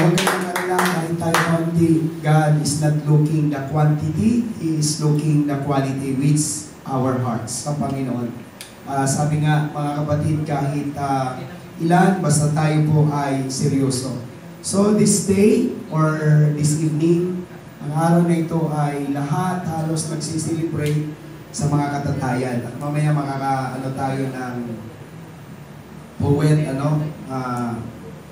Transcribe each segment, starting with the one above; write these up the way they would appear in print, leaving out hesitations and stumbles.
huwag kayong alala kahit tayo konti. God is not looking the quantity, He is looking the quality with our hearts sa Panginoon. Sabi nga mga kapatid, kahit ilan, basta tayo po ay seryoso. So this day or this evening, ang araw na ito ay lahat halos nagsiselebrate sa mga katatayan. At mamaya makakaano tayo ng poet,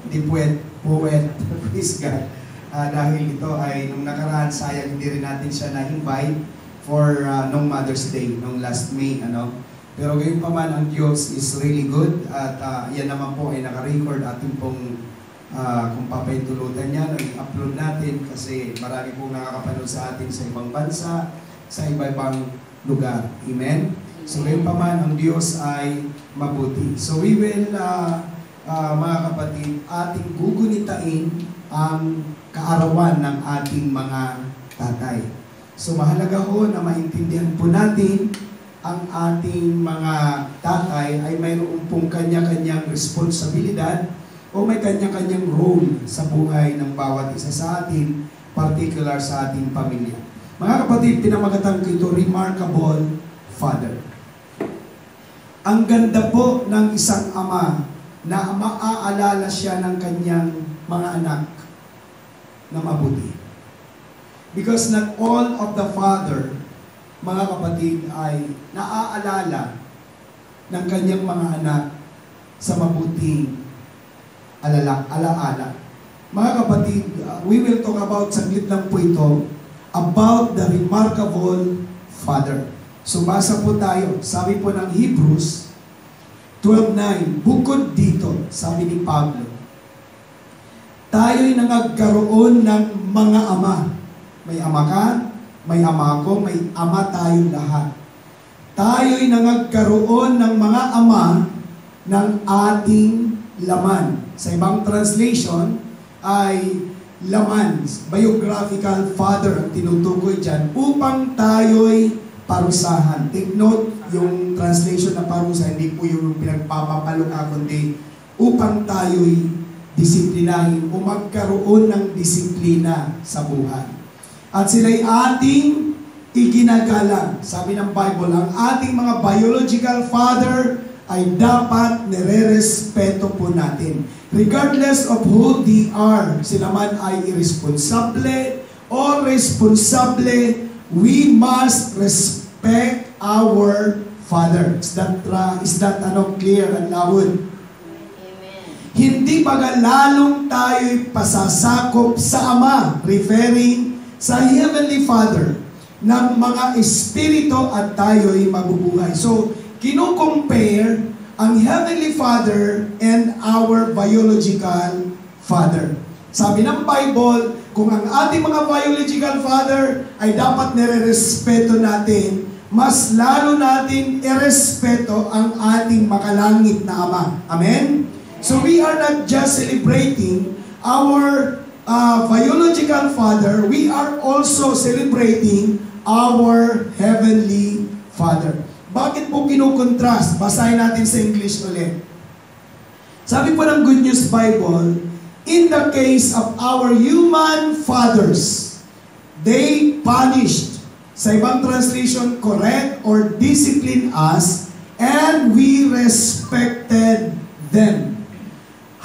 hindi poet, praise God. Dahil ito ay nung nakaraan, sayang hindi rin natin siya na-invite for nung Mother's Day, nung last May, Pero gayon pa man, ang Diyos is really good at yan naman po ay naka-record ating pong kung papaintulutan niya, nag-upload natin kasi marami pong nakakapanood sa atin sa ibang bansa, sa iba-ibang lugar. Amen? So gayon pa man, ang Diyos ay mabuti. So we will, mga kapatid, ating gugunitain ang kaarawan ng ating mga tatay. So mahalaga ho na maintindihan po natin ang ating mga tatay ay mayroon pong kanya-kanyang responsibilidad o may kanya-kanyang role sa buhay ng bawat isa sa atin, particular sa ating pamilya. Mga kapatid, pinamagatan ko ito, Remarkable Father. Ang ganda po ng isang ama na maaalala siya ng kanyang mga anak na mabuti. Because not all of the father, mga kapatid, ay naaalala ng kanyang mga anak sa mabuting alaala. Mga kapatid, we will talk about, saglit lang po ito, about the remarkable father. So basa po tayo, sabi po ng Hebrews 12:9, bukod dito, sabi ni Pablo, tayo'y nagkaroon ng mga ama. May ama ka, may ama ko, may ama tayong lahat. Tayo'y nagkaroon ng mga ama ng ating laman. Sa ibang translation ay laman, biographical father ang tinutukoy dyan, upang tayo'y parusahan. Take note, yung translation na parusa, hindi po yung pinagpapapalo kundi upang tayo'y disiplinahin o magkaroon ng disiplina sa buhay. At sila'y ating iginagalang. Sabi ng Bible, ang ating mga biological father ay dapat nire-respeto po natin. Regardless of who they are, sila man ay irresponsable o responsable, we must respect our father. Is that clear and loud? Amen. Hindi baga lalong tayo'y pasasakop sa Ama, referring sa Heavenly Father, ng mga espiritu at tayo'y mabubuhay. So, kino-compare ang Heavenly Father and our biological father. Sabi ng Bible, kung ang ating mga biological father ay dapat nire-respeto natin, mas lalo natin irespeto ang ating makalangit na Ama. Amen? So we are not just celebrating our biological father, we are also celebrating our Heavenly Father. Bakit po kinukontrast? Basahin natin sa English ulit. Sabi po ng Good News Bible, in the case of our human fathers, they punished, sa ibang translation, correct or discipline us, and we respected them.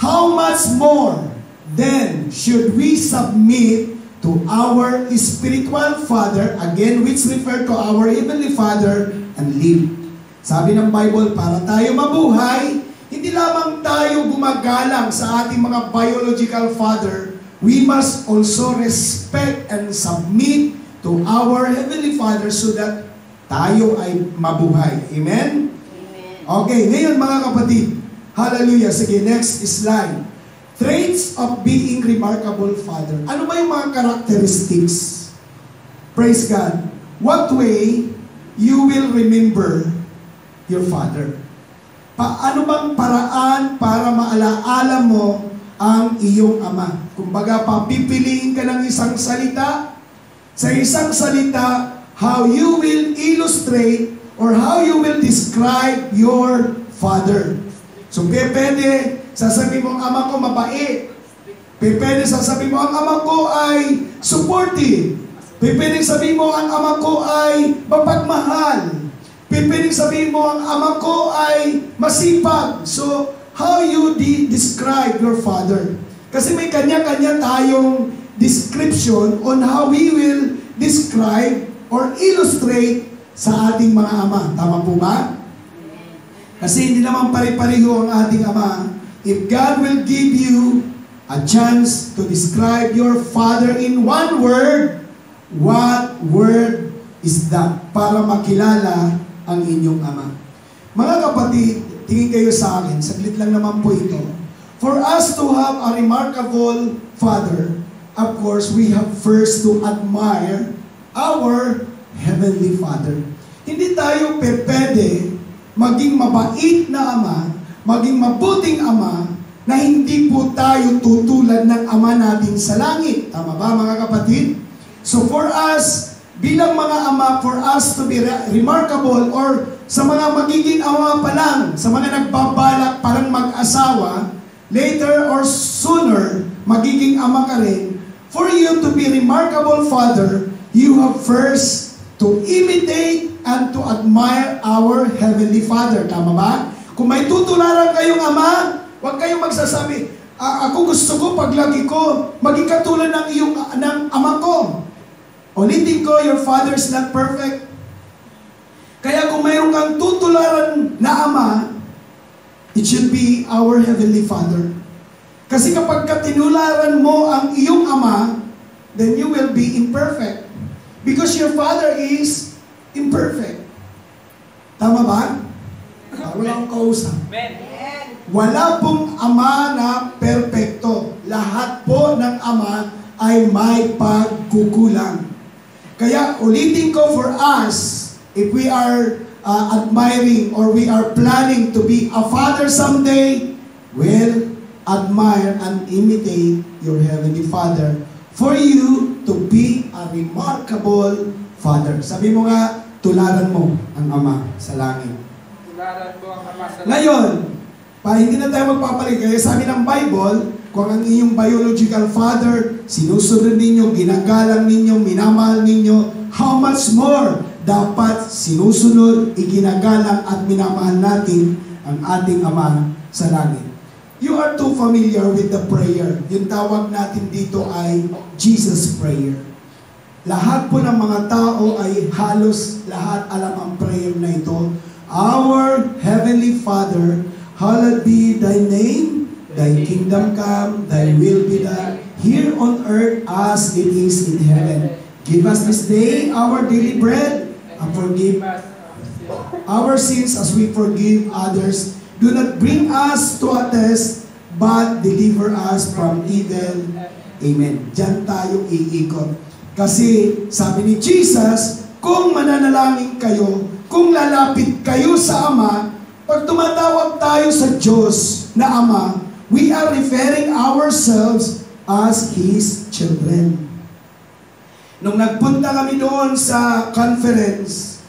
How much more then should we submit to our spiritual Father, again, which refer to our Heavenly Father, and live. Sabi ng Bible, para tayo mabuhay, hindi lamang tayo gumagalang sa ating mga biological father, we must also respect and submit to our Heavenly Father so that tayo ay mabuhay. Amen? Amen. Okay, ngayon mga kapatid, hallelujah. Sige, next slide. Traits of being remarkable father. Ano ba yung mga characteristics? Praise God. What way you will remember your father? Paano bang paraan para maalaala mo ang iyong ama? Kumbaga, papipiliin ka ng isang salita. Sa isang salita, how you will illustrate or how you will describe your father. So, pwede, sasabihin mong ama ko mabait. Pwede sasabihin mo, ang ama ko ay supportive. Pwede sabihin mo, ang ama ko ay mapagmahal. Pwede sabihin mo, ang ama ko ay masipag. So, how you describe your father? Kasi may kanya-kanya tayong description on how we will describe or illustrate sa ating mga ama. Tama po ba? Kasi hindi naman pare-pareho ang ating ama. If God will give you a chance to describe your father in one word, what word is that? Para makilala ang inyong ama. Mga kapatid, tingin kayo sa akin, saglit lang naman po ito. For us to have a remarkable father, of course, we have first to admire our Heavenly Father. Hindi tayo pwede maging mabait na ama, maging mabuting ama, na hindi po tayo tutulad ng ama natin sa langit. Tama ba mga kapatid? So for us, bilang mga ama, for us to be remarkable or sa mga magiging ama pa lang, sa mga nagbabalak parang mag-asawa, later or sooner, magiging ama ka rin, for you to be remarkable father, you have first to imitate and to admire our Heavenly Father. Tama ba? Kung may tutularan kayong ama, huwag kayong magsasabi, ako gusto ko paglaki ko, maging katulad ng ama ko. Ulitin ko, your father is not perfect. Kaya kung mayroon kang tutularan na ama, it should be our Heavenly Father. Kasi kapag katinularan mo ang iyong ama, then you will be imperfect. Because your father is imperfect. Tama ba? Wala akong kausap. Wala pong ama na perpekto. Lahat po ng ama ay may pagkukulang. Kaya ulitin ko, for us, if we are admiring or we are planning to be a father someday, well, admire and imitate your Heavenly Father for you to be a remarkable father. Sabi mo nga, tularan mo ang ama sa langit. Tularan mo ang ama sa langit. Ngayon, para hindi na tayo magpapalig, kaya sabi ng Bible, kung ang inyong biological father, sinusunod ninyo, ginagalang ninyo, minamahal ninyo, how much more dapat sinusunod, iginagalang at minamahal natin ang ating ama sa langit. You are too familiar with the prayer. Yung tawag natin dito ay Jesus Prayer. Lahat po ng mga tao ay halos lahat alam ang prayer na ito. Our Heavenly Father, hallowed be Thy name, Thy kingdom come, Thy will be done, here on earth as it is in heaven. Give us this day our daily bread, and forgive our sins as we forgive others. Do not bring us to a test, but deliver us from evil. Amen. Diyan tayo iikot. Kasi sabi ni Jesus, kung mananalangin kayo, kung lalapit kayo sa Ama, pag tumatawag tayo sa Diyos na Ama, we are referring ourselves as His children. Nung nagpunta kami doon sa conference,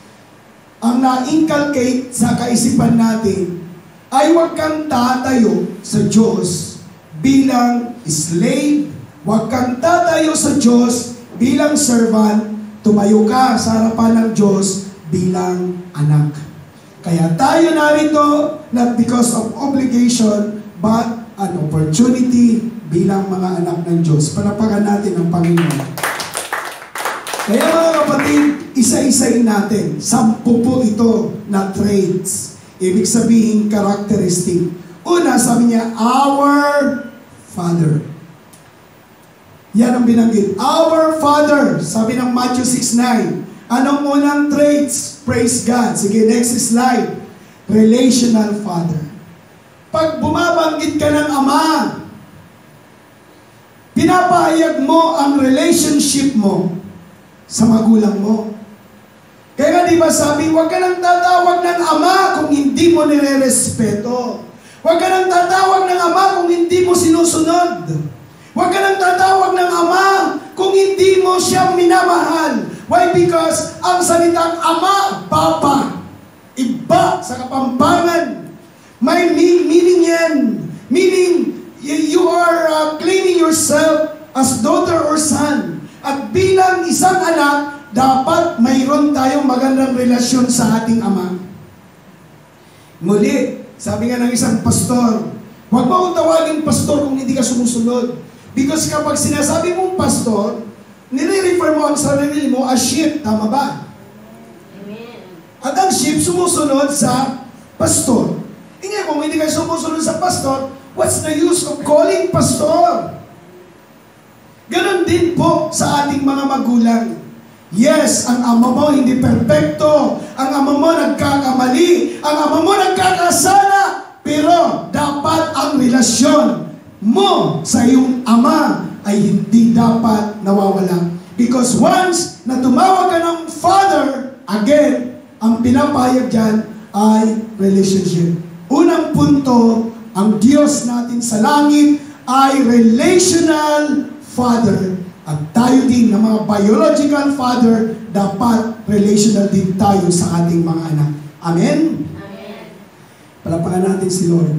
ang na-inculcate sa kaisipan natin ay huwag kang tatayo sa Diyos bilang slave, huwag kang tatayo sa Diyos bilang servant, tumayo ka sa harapan ng Diyos bilang anak. Kaya tayo narito, not because of obligation, but an opportunity bilang mga anak ng Diyos. Panapagan natin ang Panginoon. Kaya mga kapatid, isa-isayin natin. 10 po ito na traits. Ibig sabihin, characteristic. Una, sabi niya, our Father. Yan ang binanggit. Our Father. Sabi ng Matthew 6:9. Anong unang traits? Praise God. Sige, next slide. Relational Father. Pag bumabanggit ka ng Ama, pinapahayag mo ang relationship mo sa magulang mo. Kaya nga di ba sabi, huwag ka nang tatawag ng Ama kung hindi mo nire-respeto. Huwag ka nang tatawag ng Ama kung hindi mo sinusunod. Huwag ka nang tatawag ng Ama kung hindi mo siya minamahal. Why? Because ang salitang Ama, Papa, iba sa Kapampangan. May meaning yan. Meaning, You are claiming yourself as daughter or son. At bilang isang anak, dapat mayroon tayong magandang relasyon sa ating ama. Muli, sabi nga ng isang pastor, huwag mo akong tawagin pastor kung hindi ka sumusunod. Because kapag sinasabi mong pastor, nire-refer mo ang sarili mo as sheep. Tama ba? Amen. At ang sheep sumusunod sa pastor. Ngayon, kung hindi kayo sumusunod sa pastor, what's the use of calling pastor? Ganon din po sa ating mga magulang. Yes, ang ama mo hindi perpekto. Ang ama mo nagkakamali. Ang ama mo nagkakasala. Pero dapat ang relasyon mo sa iyong ama ay hindi dapat nawawala. Because once na tumawag ka ng father, again, ang pinapahayag dyan ay relationship. Unang punto, ang Diyos natin sa langit ay relational father. At tayo din na mga biological father, dapat relational din tayo sa ating mga anak. Amen? Amen. Palapakan natin si Lord.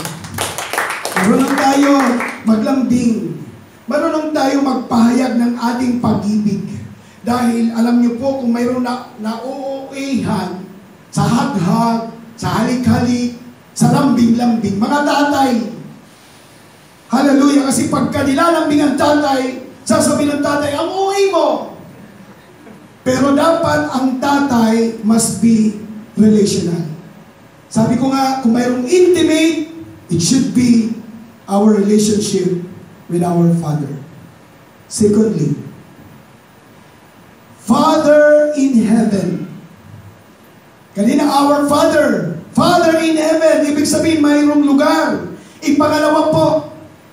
Marunong tayo maglambing. Marunong tayo magpahayag ng ating pag-ibig. Dahil alam niyo po kung mayroon nauuwihan sa haghag, sa halik-halik, sa lambing-lambing, mga tatay. Hallelujah! Kasi pagka nilalambing ang tatay, sasabihin ng tatay, ang uwi mo. Pero dapat ang tatay must be relational. Sabi ko nga, kung mayroong intimate, it should be our relationship with our Father. Secondly, Father in heaven. Kanina, our Father. Father in heaven. Ibig sabihin, mayroong lugar. Ipangalawa po,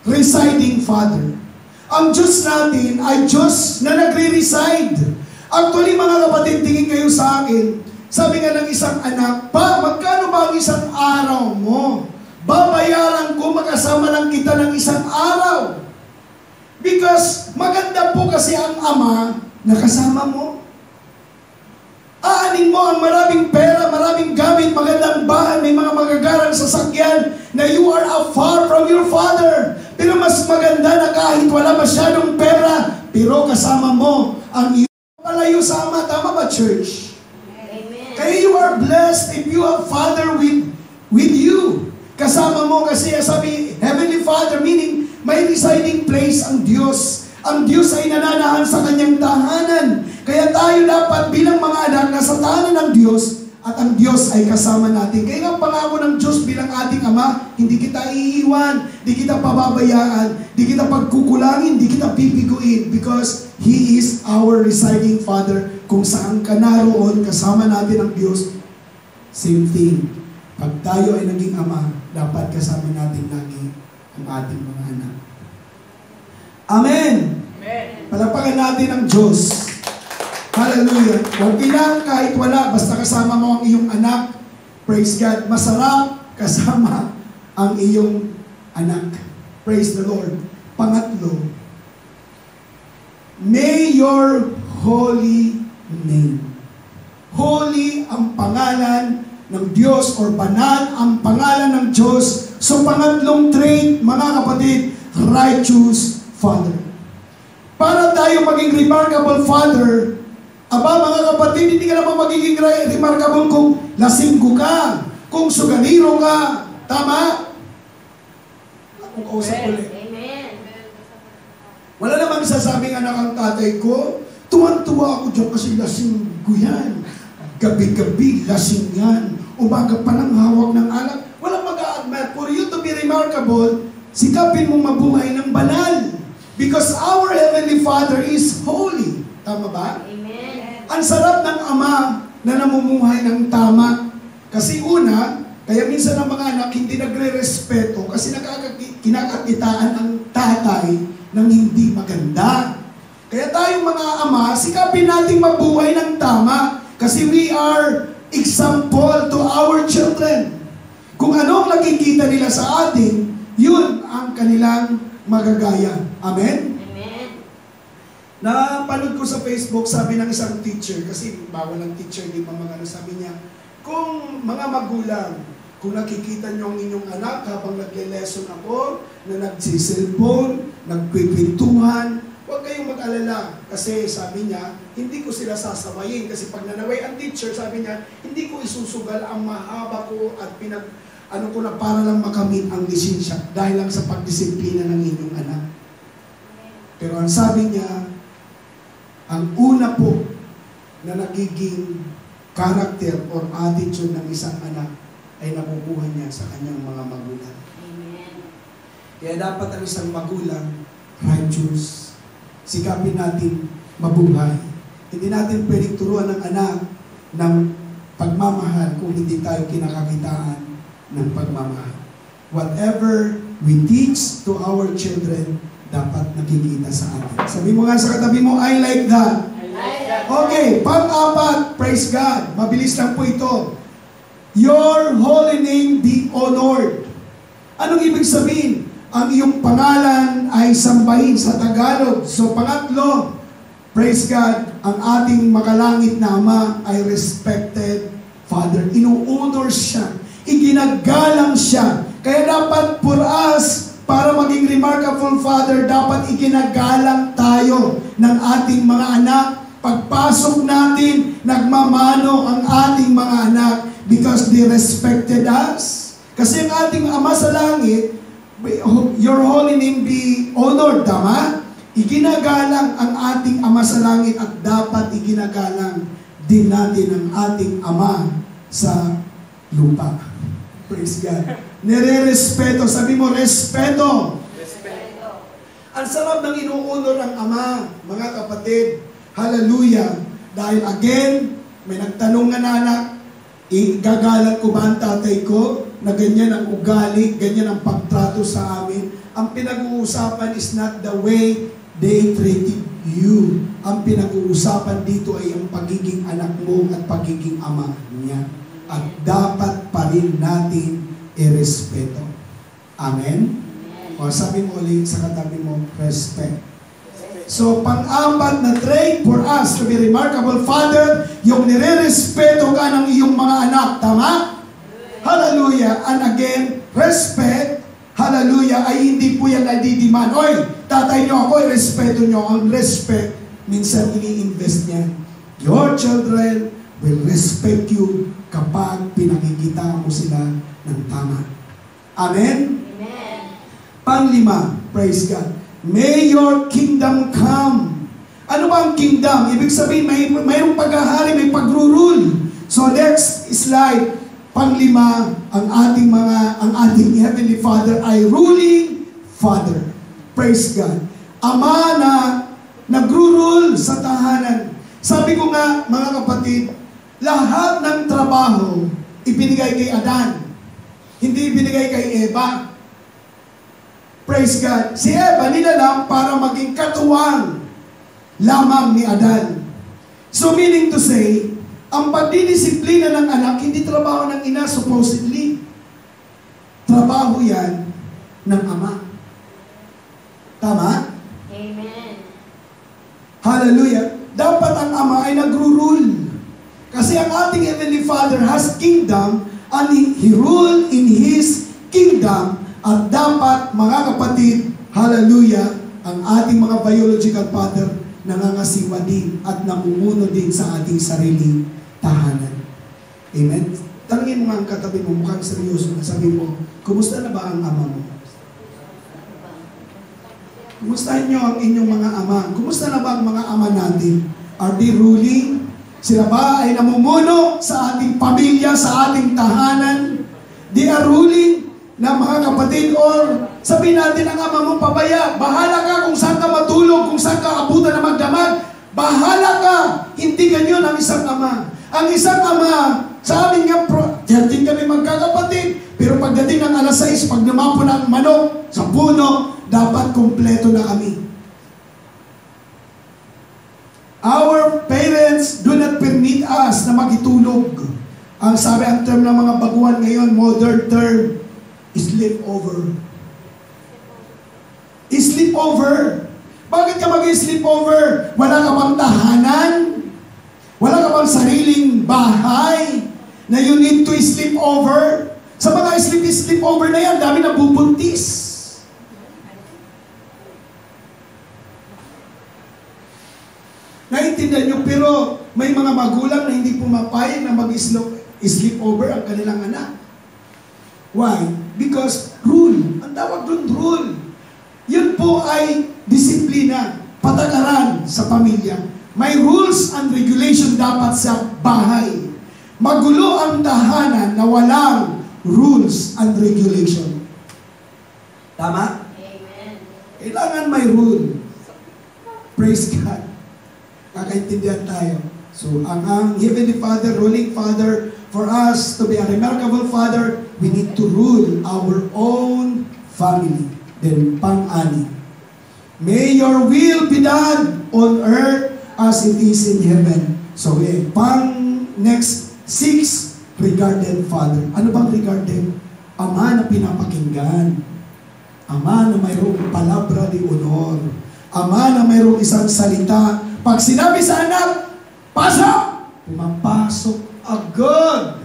residing Father. Ang Diyos natin ay Diyos na nagre-reside. Actually, mga kapatid, tingin kayo sa akin. Sabi nga ng isang anak, Pa, magkano ba ang isang araw mo? Babayaran ko, makasama lang kita ng isang araw. Because maganda po kasi ang ama na kasama mo. Aanin mo ang maraming pera, maraming gamit, magandang bahay, may mga magagarang sasakyan na you are afar from your Father. Pero mas maganda na kahit wala masyadong pera, pero kasama mo ang iyong palayo sa ama. Tama ba, church? Amen. Kaya you are blessed if you have Father with you. Kasama mo kasi sabi, Heavenly Father, meaning may residing place ang Diyos. Ang Diyos ay nananahan sa kanyang tahanan. Kaya tayo dapat bilang mga anak na sa tahanan ng Diyos at ang Diyos ay kasama natin. Kaya ang pangako ng Diyos bilang ating Ama, hindi kita iiwan, hindi kita pababayaan, hindi kita pagkukulangin, hindi kita pipiguin because He is our residing Father. Kung saan ka naroon, kasama natin ang Diyos, same thing. Pag tayo ay naging Ama, dapat kasama natin lagi ang ating mga anak. Amen! Amen. Palapakan natin ang Diyos. Hallelujah. Okay lang kahit wala, basta kasama mo ang iyong anak. Praise God. Masarap kasama ang iyong anak. Praise the Lord. Pangatlo, may your holy name. Holy ang pangalan ng Diyos or banal ang pangalan ng Diyos. So pangatlong trait, mga kapatid, righteous Father. Para tayo maging remarkable Father, mga kapatid, hindi ka naman magiging remarkable kung lasinggo ka, kung suganiro ka. Tama? Kung kausap ulit. Amen. Wala namang sasabing anak ang tatay ko, tuwan-tuwa ako dyan kasi lasinggo yan. Gabi-gabi, lasing yan. Umaga pa ng hawak ng alak. Walang mag-a-admire. For you to be remarkable, sikapin mong mabuhay ng banal. Because our Heavenly Father is holy. Tama ba? Amen. Ang sarap ng Ama na namumuhay ng tama. Kasi una, kaya minsan ang mga anak hindi nagre-respeto kasi kinakakitaan ang tatay ng hindi maganda. Kaya tayong mga ama, sikapin nating mabuhay ng tama kasi we are example to our children. Kung anong nakikita nila sa atin, yun ang kanilang magagaya. Amen? Amen. Napanood ko sa Facebook, sabi ng isang teacher, kasi bawal ang teacher, di ba mga ano, sabi niya, kung mga magulang, Kung nakikita nyo ang inyong anak habang nagle-lesson ako, na nagsiselfone, nagpipintuhan, huwag kayong mag-alala. Kasi sabi niya, hindi ko sila sasabayin. Kasi pag nanaway ang teacher, sabi niya, hindi ko isusugal ang mahaba ko at ano ko na para lang makamit ang lisensya dahil lang sa pagdisiplina ng inyong anak. Pero ang sabi niya, ang una po na nagiging character or attitude ng isang anak ay nakukuha niya sa kanyang mga magulang. Amen. Kaya dapat ang isang magulang righteous. Sikapin natin mabuhay. Hindi natin pwedeng turuan ng anak ng pagmamahal kung hindi tayo kinakakitaan ng pagmamahal. Whatever we teach to our children, dapat nakikita sa atin. Sabi mo nga sa katabi mo, I like that. Okay, pang-apat, praise God. Mabilis lang po ito. Your holy name be honored. Anong ibig sabihin? Ang iyong pangalan ay sambahin sa Tagalog. So pangatlo, praise God, ang ating makalangit na Ama ay respected Father. Inu-honor siya. Iginagalang siya. Kaya dapat for us, para maging remarkable Father, dapat iginagalang tayo ng ating mga anak. Pagpasok natin, nagmamano ang ating mga anak because they respected us. Kasi ang ating Ama sa langit, your holy name be honored, tama? Iginagalang ang ating Ama sa langit at dapat iginagalang din natin ang ating Ama sa lupa. Praise God. Nire-respeto. Sabi mo, respeto. Respeto. Ang sarap ng inuunor ng Ama, mga kapatid. Hallelujah. Dahil again, may nagtanong nga na anak, igagalat ko ba ang tatay ko na ganyan ang ugali, ganyan ang pagtrato sa amin? Ang pinag-uusapan is not the way they treated you. Ang pinag-uusapan dito ay ang pagiging anak mo at pagiging ama niya. At dapat pa rin natin irespeto. Amen? O sabi mo ulit sa katabi mo, respect. So, pang-apat na trait for us to be remarkable Father, yung nire-respeto ka ng iyong mga anak. Tama? Hallelujah. And again, respect, hallelujah, ay hindi po yan nadidiman. Oy, tatay nyo ako, respeto nyo. Ang respect, minsan ini-invest niyan. Your children will respect you kapag pinakikita mo sila ng tama. Amen? Amen. Panglima, praise God. May your kingdom come. Ano ba ang kingdom? Ibig sabihin, mayroong paghahari, may pag-rule. So next slide, panglima, ang ating Heavenly Father ay ruling Father. Praise God. Ama na nagro-rule sa tahanan. Sabi ko nga, mga kapatid, lahat ng trabaho ibinigay kay Adan. Hindi ibinigay kay Eva. Praise God. Si Eva nilalang para maging katuwang lamang ni Adan. So meaning to say, ang pagdidisiplina ng anak, hindi trabaho ng ina supposedly. Trabaho yan ng ama. Tama? Amen. Hallelujah. Dapat ang ama ay nagro-rule. Kasi ang ating Heavenly Father has kingdom and He rule in His kingdom. At dapat, mga kapatid, hallelujah, ang ating mga biological father nangangasiwa din at namumuno din sa ating sariling tahanan. Amen? Tanungin mo nga ang katabi mo, mukhang seryoso. Sabi mo, kumusta na ba ang ama mo? Kumustahin nyo ang inyong mga ama? Kumusta na ba ang mga ama natin? Are they ruling? Sila ba ay namumuno sa ating pamilya, sa ating tahanan? They are ruling na mga kapatid, or sabihin natin ang ama mo pabaya, bahala ka kung saan ka matulog, kung saan ka abutan na magdamag, bahala ka. Hindi ganyan ang isang ama. Ang isang ama, sa amin nga, din kami magkakapatid, pero pagdating ng alas 6, pag namapo ng manok sa puno, dapat kumpleto na kami. Our parents do not permit us na magitulog. Ang sabi, ang term ng mga baguhan ngayon, modern term, sleepover. Sleepover. Bakit ka mag-sleepover? Wala ka bang tahanan? Wala ka bang sariling bahay na you need to sleep over? Sa mga sleep-over na yan, dami na bubuntis. Naintindihan nyo, pero may mga magulang na hindi pumapayag na mag-sleepover ang kanilang anak. Why? Because rule. Ang tawag doon, rule. Yun po ay disiplina, patakaran sa pamilya. May rules and regulation dapat sa bahay. Magulo ang tahanan na walang rules and regulation. Tama? Amen. Kailangan may rule. Praise God. Kakaintindihan tayo. So, ang Heavenly Father, ruling Father, for us to be a remarkable Father, we need to rule our own family. Then, pang-ani. May your will be done on earth as it is in heaven. So, next 6, regarded Father. Ano bang regarded? Ama na pinapakinggan. Ama na mayroong palabra de honor. Ama na mayroong isang salita. Pag sinabi sa anak, pasok! Pumapasok agad.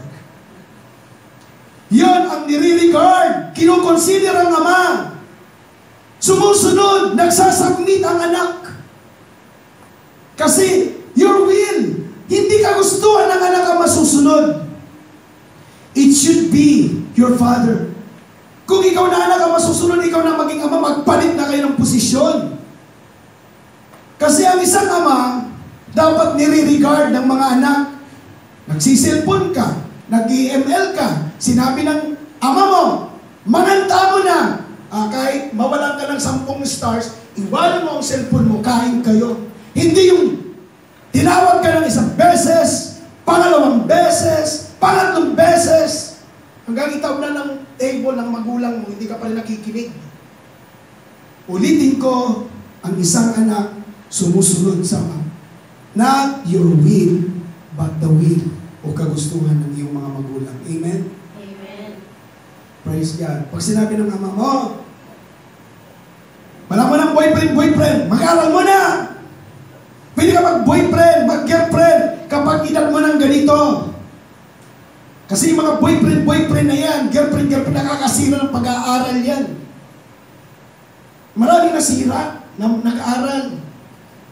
Yan ang nire-regard. Kinukonsider ang ama. Sumusunod, nagsasubmit ang anak. Kasi, your will, hindi ka gustuhan ng anak ang masusunod. It should be your father. Kung ikaw na anak ang masusunod, ikaw na maging ama, magpalit na kayo ng posisyon. Kasi ang isang ama, dapat nire-regard ng mga anak. Nagsiselfon ka, nag-EML ka, sinabi ng ama mo, manganta mo na. Kahit mawalan ka ng 10 stars, iwanan mo ang cellphone mo, kain kayo. Hindi yung tinawag ka ng 1 beses, pangalawang beses, pangatlong beses, hanggang itawag na ng table ng magulang mo, hindi ka pala nakikinig. Ulitin ko, ang isang anak, sumusunod sa ama. Not your will, but the will o kagustuhan ng iyong mga magulang. Amen? Amen. Praise God. Pag sinabi ng ama mo, wala mo ng boyfriend, mag-aral mo na. Pwede ka mag-boyfriend, mag-girlfriend, kapag edad mo ng ganito. Kasi yung mga boyfriend na yan, girlfriend, nakakasira ng pag-aaral yan. Maraming nasira na nag-aaral.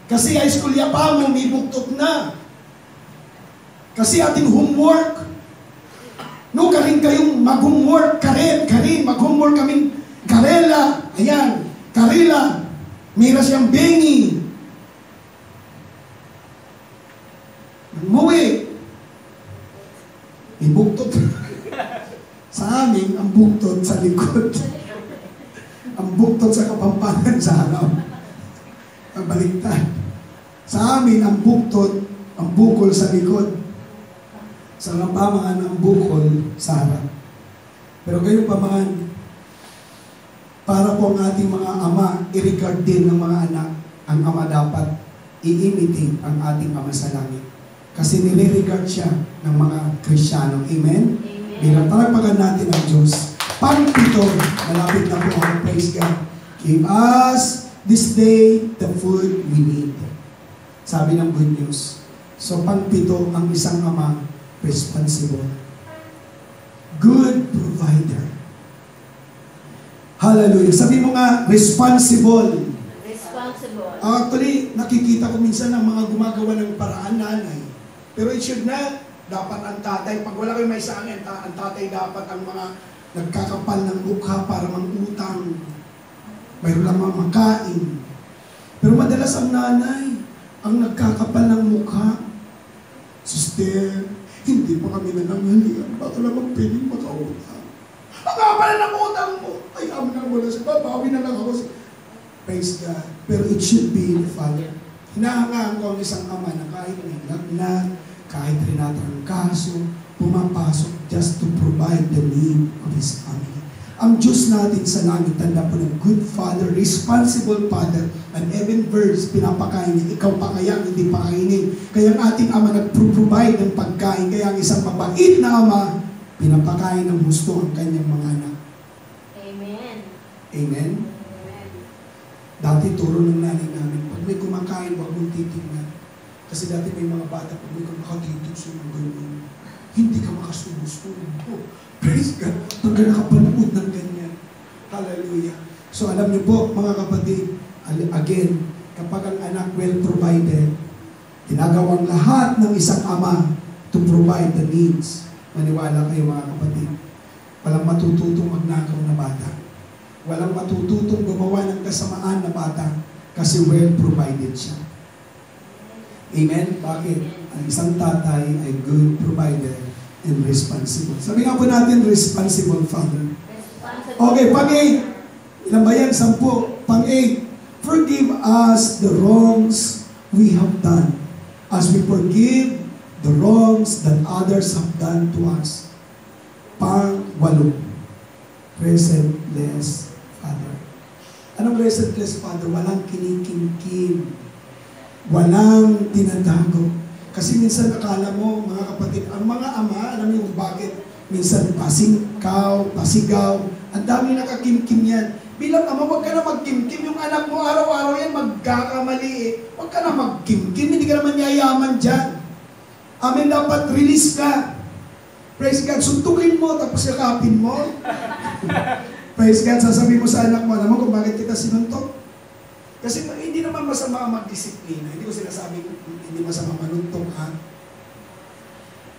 Kasi high school ya pa mo, may buktot na. Kasi ating homework, no, karin kayong mag-homework, karin, mag-homework kaming karela, ayan, karela, mayroon siyang bengi. Umuwi, may buktot. Sa amin, ang buktot sa likod. Ang buktot sa Kapampangan sa harap. Ang baliktad. Sa amin, ang buktot, ang bukol sa likod. Sa Kapampangan, ang bukol sa harap. Pero kayo paman, para po ang ating mga ama, i-regard din ng mga anak, ang ama dapat i-imitate ang ating ama sa langit. Kasi nire-regard siya ng mga Kristiyano. Amen? Amen. Bilang palagpagan natin ang Diyos. Pang-pito, malapit na po ang praise God. Give us this day the food we need. Sabi ng good news. So, pang-pito, ang isang ama, responsible. Good provider. Hallelujah. Sabi mo nga, responsible. Responsible. Actually, nakikita ko minsan ang mga gumagawa ng paraan nanay. Pero it should not. Dapat ang tatay, pag wala kayong may sangin, ang tatay dapat ang mga nagkakapal ng mukha para mangutang. Mayroon lang mga makain. Pero madalas ang nanay, ang nagkakapal ng mukha. Sister, hindi pa kami nananghalian. Baka naman pwedeng makautang. Ang kapal ng utang mo. Ay, amin na mula sa babawi na lang ako. Praise God. Pero it should be the Father. Hinahangaan ko ang isang ama na kahit may lagnat, kahit rinatangkaso, pumapasok just to provide the need of his family. Ang Diyos natin sa langit, tanda po ng good Father, responsible Father, and even verse, pinapakain niya, ikaw pa kaya hindi pakainin. Kaya ang ating ama nag-provide ng pagkain, kaya ang isang mabait na ama, pinapakain ng gusto ang kanyang mga anak. Amen. Amen? Amen. Dati turo ng nanay namin, pag may kumakain, huwag mong titignan. Kasi dati may mga bata, pag may kumakain, titignan ng ganyan. hindi ka makasubo-subo. Praise God. Pag nakapanood ng ganyan. Hallelujah. So alam niyo po, mga kapatid, again, kapag ang anak well provided, ginagawang lahat ng isang ama to provide the needs. Maniwala kayo mga kapatid. Walang matututong magnakaw na bata. Walang matututong gumawa ng kasamaan na bata kasi well provided siya. Amen? Bakit? Ang isang tatay ay good provider and responsible. Sabi nga po natin, responsible father. Responsible. Okay, pang-8. Ilan ba yan? 10. Pang-8. Forgive us the wrongs we have done as we forgive the wrongs that others have done to us. Pang-8. Presentless Father. Anong presentless Father? Walang kinikimkim. Walang tinatago. Kasi minsan akala mo, mga kapatid, ang mga ama, alam niyo bakit? Minsan pasingkaw, pasigaw, ang dami nakakimkim yan. Bilang ama, huwag ka na magkimkim. Yung anak mo, araw-araw yan, magkakamali eh. Huwag ka na magkimkim, hindi ka naman yayaman dyan. Amen, dapat release ka. Praise God, suntukin mo, tapos yakapin mo. Praise God, sasabihin mo sa anak mo, alam mo kung bakit kita sinuntok? Kasi hindi naman masama magdisiplina. Hindi ko sinasabi hindi masama manuntok, ha?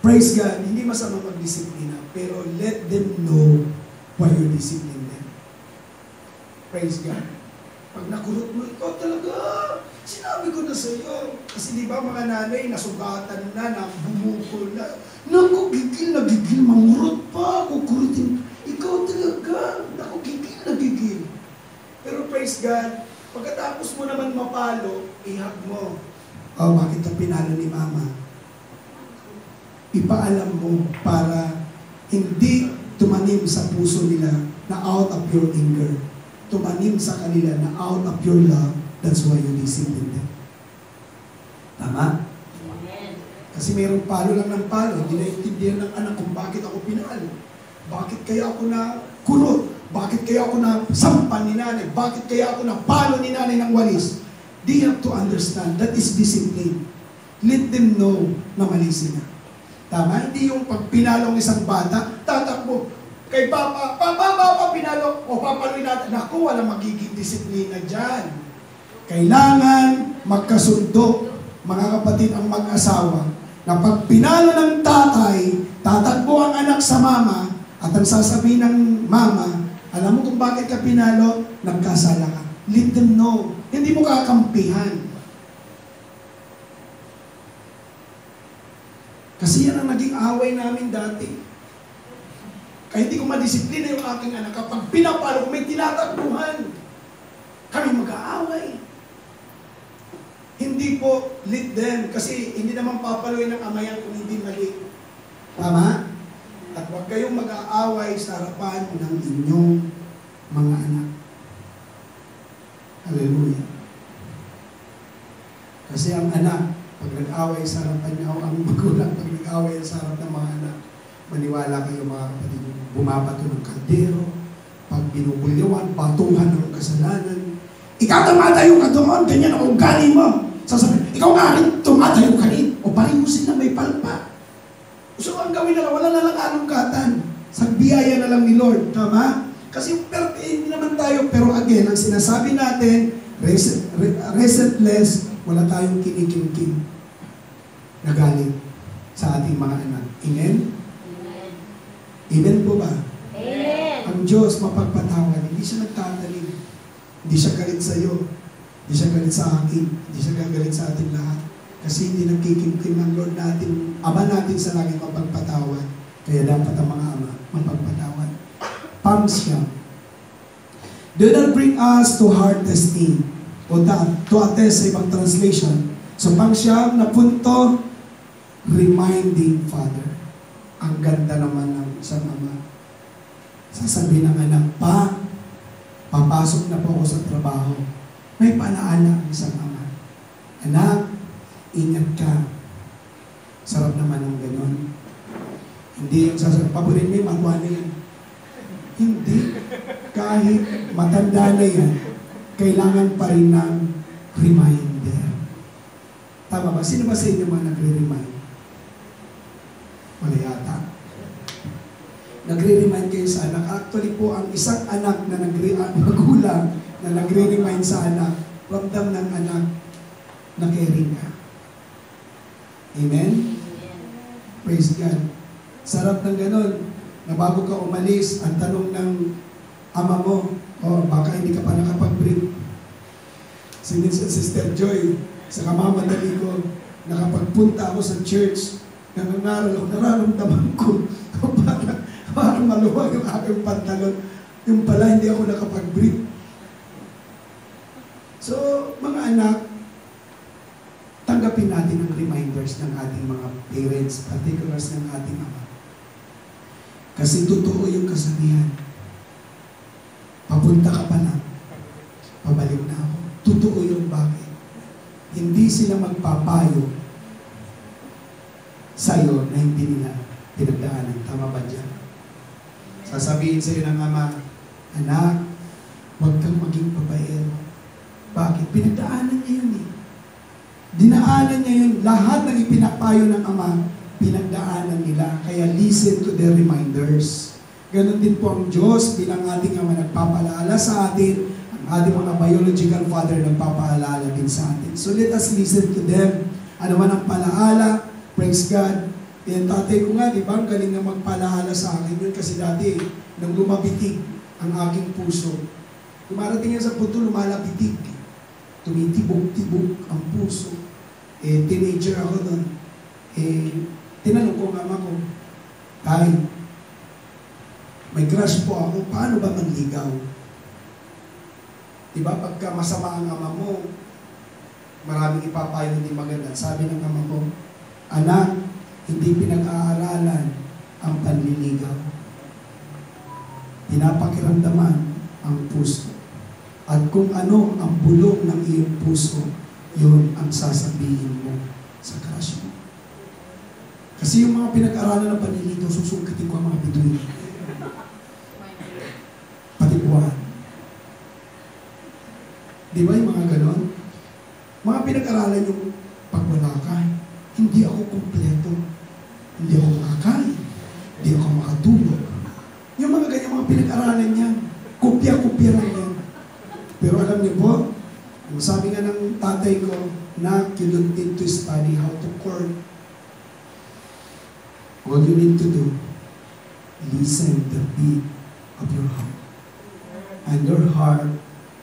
Praise God, hindi masama magdisiplina. Pero let them know why you discipline them. Praise God. Pag nakulot mo, ikaw talaga, sinabi ko na sa iyo. Kasi di ba mga nanay, nasugatan na, bumukol na. Naku, gigil, mangurot pa, kukurutin. Ikaw talaga, naku, gigil. Pero praise God, pagkatapos mo naman mapalo, ihag mo. Oh, bakit ka pinalo ni mama? Ipaalam mo para hindi tumanim sa puso nila na out of your anger. Tumanim sa kanila na out of your love. That's why you discipline them. Tama? Amen. Kasi mayroong palo lang ng palo. Hindi naiintindihan ng anak kung bakit ako pinalo. Bakit kaya ako na kurot? Bakit kaya ako na sampan ni nanay? Bakit kaya ako na palo ni nanay ng walis? They have to understand. That is discipline. Let them know na mali sila. Tama? Hindi yung pag pinalo ang isang bata, tatakbo. Kay Papa, pinalo. O papaluin natin. Naku, walang magiging disiplina dyan. Kailangan magkasundo, mga kapatid, ang mag-asawa, na pag pinalo ng tatay, tatakbo ang anak sa mama, at ang sasabihin ng mama, alam mo kung bakit ka pinalo? Nagkasala ka. Let them know. Hindi mo kakampihan. Kasi yan ang naging away namin dati. Kaya hindi ko madisiplina yung aking anak. Kapag pinapalo ko, may tinatakbuhan. Kami mag-aaway. Hindi po lead them. Kasi hindi naman papaluin ng ama yan kung hindi mali. Tama? At huwag kayong mag-aaway sa harapan ng inyong mga anak. Hallelujah. Kasi ang anak, pag nag-away sa harapan niya, o ang magulang, pag nag-away sa harap ng mga anak, maniwala kayo mga kapatid, bumabato ng kaldero, pag binubulyawan, batuhan ng kasalanan. Ikaw tumatayo ka doon, ganyan ang ugali mo. Sasabihin, ikaw nga rin, tumatayo ka rin. O pareho sila may palpa. So ang gawin na lang, wala na lang anungkatan. Sa biyaya na lang ni Lord. Tama? Kasi hindi naman tayo, pero again, ang sinasabi natin, resentless, wala tayong kinikimkim na galit sa ating mga anak. Amen? Amen. Amen po ba? Amen. Ang Diyos mapagpatawad, hindi siya nagtatalim. Hindi siya galit sa iyo. Hindi siya galit sa akin. Hindi siya gagalit sa ating lahat. Kasi hindi nagkikimkim ng Lord natin, Ama natin sa langit mapagpatawad. Kaya dapat ang mga ama mapagpatawad. Pangsyam. Do not bring us to hard testing. O to attest sa ibang translation. So pangsyam na punto, reminding Father. Ang ganda naman ng isang ama. Sasabihin ng anak, papasok na po ako sa trabaho. May paalaala ang isang ama. Anak, ingat ka. Sarap naman ng ganon. Hindi yung sasabihin, paborin mo yung magwa na yan. Hindi. Kahit matanda na yan, kailangan pa rin ng reminder. Tama ba? Sino ba sa inyo mga nagre-remind? Wala yata. Nagre-remind kayo sa anak. Actually po, ang isang anak na magulang na nagre-remind sa anak, ramdam ng anak na caring ka. Amen? Praise God. Sarap ng ganun, na bago ka umalis, ang tanong ng ama mo, baka hindi ka pa nakapag-break. Si Sister Joy, sa kamamadali ko, nakapagpunta ako sa church, nararamdaman ko, parang maluwag yung aking pantalon. Yung pala, hindi ako nakapag-break. So, mga anak, tanggapin natin ang reminders ng ating mga parents, particulars ng ating ama. Kasi totoo yung kasabihan. Papunta ka pa lang, pabalik na ako. Totoo yung bakit. Hindi sila magpapayo sa'yo na hindi nila pinagdaanan. Tama ba dyan? Sasabihin sa'yo ng ama, anak, huwag kang maging babaero. Bakit? Pinagdaanan niya yun eh. Dinaanan niya yun. Lahat ng ipinapayo ng ama, pinagdaanan nila. Kaya listen to their reminders. Ganon din po ang Diyos bilang ating ama nagpapaalala sa atin. Ang ating mga biological father nagpapaalala din sa atin. So let us listen to them. Ano man ang palaala, praise God. Yan tatay ko nga, di ba? Ang galing na magpalaala sa akin yun kasi dati, nang lumabitig ang aking puso. Dumarating yan sa punto, lumalabitig. Tumitibok-tibok ang puso. Teenager ako doon. Tinanong ko ang ama ko, Tay, may crush po ako, paano ba manligaw? Diba, pagka masama ang ama mo, maraming ipapayo hindi maganda. Sabi ng ama ko, anak, hindi pinag-aaralan ang panliligaw. Pinapakiramdaman ang puso. At kung ano ang bulong ng iyong puso, yun ang sasabihin mo sa crush mo. Kasi yung mga pinag-aralan ng panliligaw, susungkitin ko ang mga bituin. Patipuan. Di ba yung mga ganon? Mga pinag-aralan yung pag wala ka, hindi ako kumpleto. Hindi ako makakain. Hindi ako makatulog. Yung mga ganyan, mga pinag-aralan yan. Kopya-kopya lang yan. Pero alam niyo po, sabi nga ng tatay ko, na you don't need to study how to court. All you need to do, listen the beat of your heart. And your heart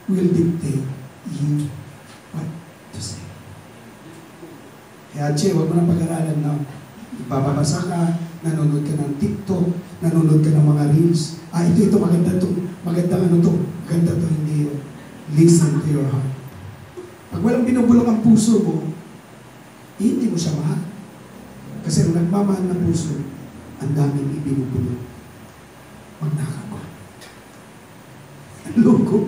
will dictate you what to say. Kaya, Che, huwag mo nang pag-aralan na ipapabasa ka, nanonood ka ng TikTok, nanonood ka ng mga reels. Ito, maganda to. Maganda ano to. Maganda to, hindi yun. Listen to your heart. Pag walang binubulong ang puso mo, hindi mo siya mahal. Kasi ang nagmamahal na puso, ang daming ibinubulong. Magnakaw. Loko.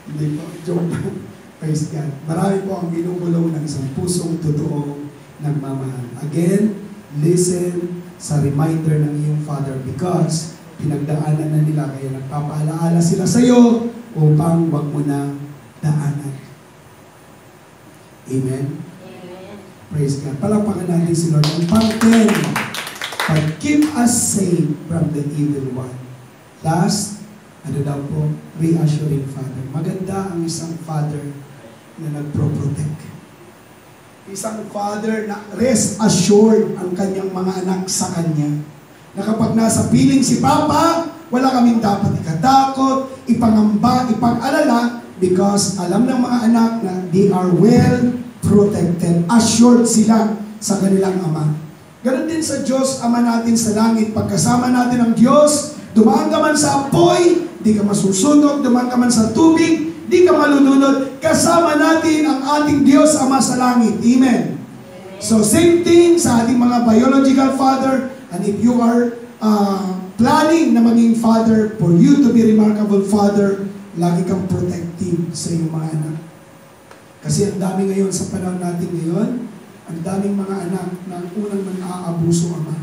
Hindi po. Joke lang. Praise God. Marami po ang binubulong ng isang pusong totoong nagmamahal. Again, listen sa reminder ng iyong father because pinagdaanan na nila kaya nagpapaalaala sila sa iyo upang wag mo na daanan. Amen? Amen. Praise God. Palakpakan natin si Lord. Ang pang-10, but keep us safe from the evil one. Last, ano daw po? Reassuring father. Maganda ang isang father na nagpro-protect. Isang father na rest assured ang kanyang mga anak sa kanya. Na kapag nasa piling si Papa, wala kaming dapat ikatakot, ipangamba, ipang-alala, because alam ng mga anak na they are well protected. Assured sila sa kanilang ama. Ganon din sa Diyos, Ama natin sa langit. Pagkasama natin ang Diyos, dumaan ka man sa apoy, di ka masusunog, dumaan ka man sa tubig, di ka malulunod. Kasama natin ang ating Diyos, Ama sa langit. Amen. So same thing sa ating mga biological father, and if you are planning na maging father, for you to be remarkable father, lagi kang protective sa iyong mga anak. Kasi ang dami ngayon sa panahon natin ngayon, ang daming mga anak na unang nang-aabuso ama.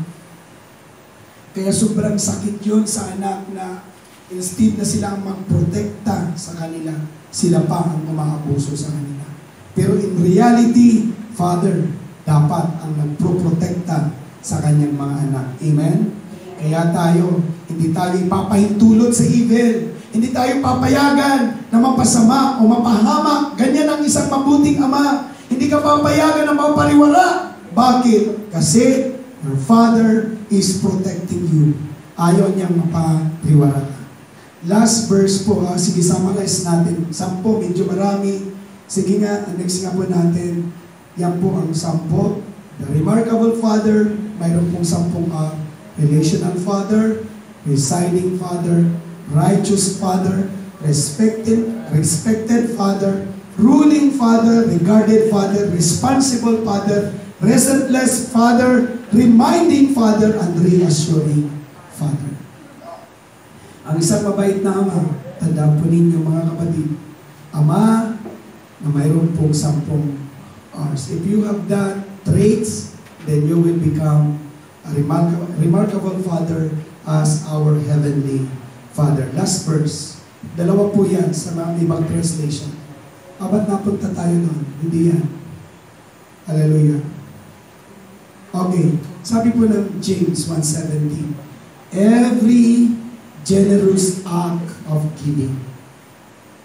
Kaya sobrang sakit yun sa anak na instead na sila ang magprotekta sa kanila, sila pa ang umaabuso sa kanila. Pero in reality, Father, dapat ang nagproprotekta sa kanyang mga anak. Amen? Kaya tayo, hindi tayo ipapahintulot sa evil. Hindi tayo papayagan na mapasama o mapahamak. Ganyan ang isang mabuting ama. Hindi ka papayagan na mapariwara. Bakit? Kasi your Father is protecting you. Ayaw niyang mapariwara ka. Last verse po, sige summarize natin. 10, medyo marami. Sige nga, next nga po natin. Yan po ang 10. The remarkable Father, mayroon pong 10 relational Father, residing Father, righteous Father, respected Father, ruling Father, regarded Father, responsible Father, relentless Father, reminding Father, and reassuring Father. Ang isang mabait na ama, tandaan po ninyo mga kapatid, ama na mayroon pong 10 hours. If you have that traits, then you will become a remarkable Father as our Heavenly Father. Last verse. 2 po yan sa mga ibang translation. Ba't napunta tayo doon? Hindi yan. Hallelujah. Okay. Sabi po ng James 1:17, every generous act of giving.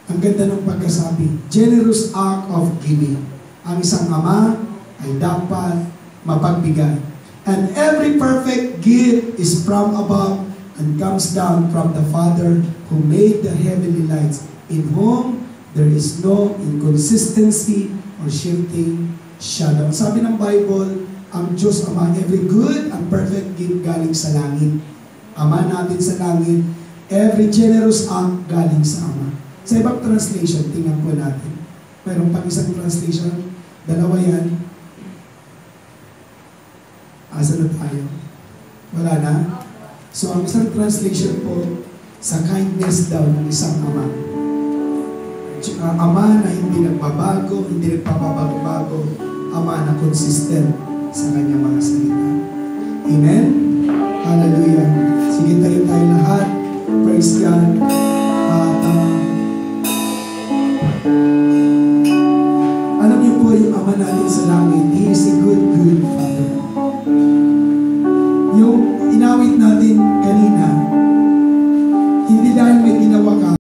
Ang ganda ng pagkasabi, generous act of giving. Ang isang ama ay dapat mapagbigay. And every perfect gift is from above and comes down from the Father who made the heavenly lights, in whom there is no inconsistency or shifting shadow. Sabi ng Bible, ang Diyos Ama, every good and perfect gift galing sa langit. Ama natin sa langit, every generous act galing sa Ama. Sa ibang translation, tingnan po natin. Mayroon pang isang translation, 2 yan. Asa na tayo? Wala na? So, ang isang translation po, sa kindness daw ng isang ama. Ama na hindi nagbabago, hindi nagpapabago, ama na consistent sa kanyang mga salita. Amen? Hallelujah. Sige tayo lahat. Praise God. At alam niyo po yung ama natin sa langit, He is a good, good Father. Yung inawit natin kanina, hindi dahil may ginawa ka,